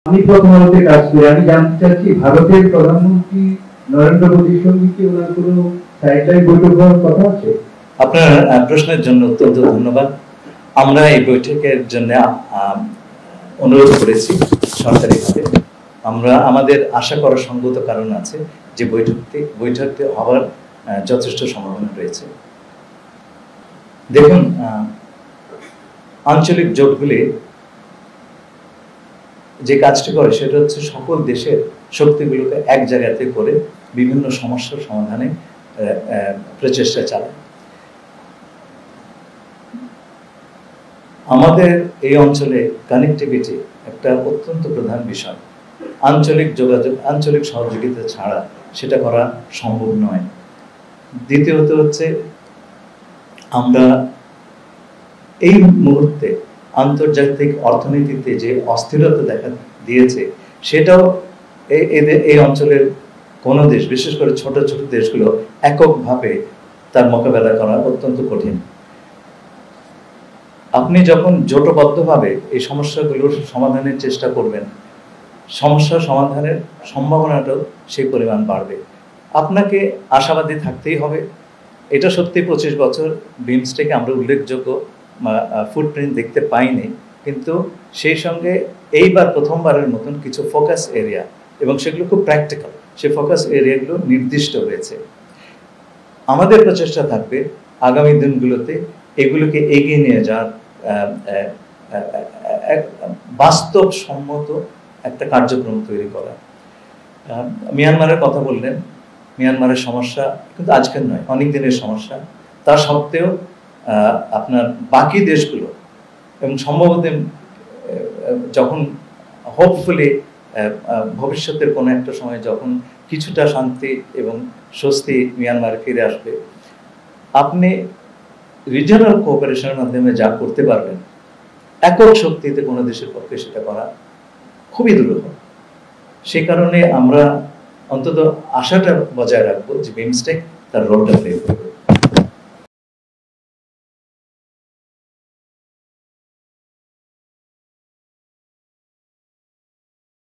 আমি প্রথম আলোতে কাজ করি। আমি জানতে চাচ্ছি ভারতের প্রধানমন্ত্রী নরেন্দ্র মোদীর সঙ্গে কি ওনার কোনো সাইডলাইন বৈঠক হওয়ার কথা আছে? আপনার প্রশ্নের জন্য অত্যন্ত ধন্যবাদ। আমরা এই বৈঠকের জন্য অনুরোধ করেছি সরকারিভাবে। আমরা আমাদের আশা করার সঙ্গত কারণ আছে যে বৈঠকটি হওয়ার যথেষ্ট সম্ভাবনা রয়েছে। দেখুন, আঞ্চলিক জোটগুলি যে কাজটি করে সেটা হচ্ছে সকল দেশের শক্তিগুলোকে এক জায়গাতে করে বিভিন্ন সমস্যার সমাধানে প্রচেষ্টা চালায়। আমাদের এই অঞ্চলে কানেক্টিভিটি একটা অত্যন্ত প্রধান বিষয়। আঞ্চলিক যোগাযোগ, আঞ্চলিক সহযোগিতা ছাড়া সেটা করা সম্ভব নয়। দ্বিতীয়ত হচ্ছে, আমরা এই মুহূর্তে আন্তর্জাতিক অর্থনীতিতে যে অস্থিরতা দেখা দিয়েছে সেটাও এই অঞ্চলের কোনো দেশ, বিশেষ করে ছোট ছোট দেশগুলো এককভাবে তার মোকাবেলা করা অত্যন্ত কঠিন। আপনি যখন জোটবদ্ধভাবে এই সমস্যাগুলোর সমাধানের চেষ্টা করবেন, সমস্যা সমাধানের সম্ভাবনাটাও সেই পরিমাণ বাড়বে। আপনাকে আশাবাদী থাকতেই হবে। এটা সত্যি 25 বছর বিমস্টেকে আমরা উল্লেখযোগ্য ফুটপ্রিন্ট দেখতে পাইনি, কিন্তু সেই সঙ্গে এইবার প্রথমবারের মতন কিছু ফোকাস এরিয়া, এবং সেগুলো খুব প্র্যাকটিক্যাল, সেই ফোকাস এরিয়াগুলো নির্দিষ্ট হয়েছে। আমাদের প্রচেষ্টা থাকবে আগামী দিনগুলোতে এগুলোকে এগিয়ে নিয়ে যাওয়ার বাস্তবসম্মত একটা কার্যক্রম তৈরি করা। মিয়ানমারের কথা বললেন। মিয়ানমারের সমস্যা কিন্তু আজকের নয়, অনেক দিনের সমস্যা। তা সত্ত্বেও আপনার বাকি দেশগুলো, এবং সম্ভবত যখন হোপফুলি ভবিষ্যতের কোনো একটা সময় যখন কিছুটা শান্তি এবং স্বস্তি মিয়ানমারে ফিরে আসবে, আপনি রিজিওনাল কোঅপারেশনের মাধ্যমে যা করতে পারবেন, একক শক্তিতে কোনো দেশের পক্ষে সেটা করা খুবই দুরূহ। সেই কারণে আমরা অন্তত আশাটা বজায় রাখবো যে বিমস্টেক তার রোলটা প্লে করবে।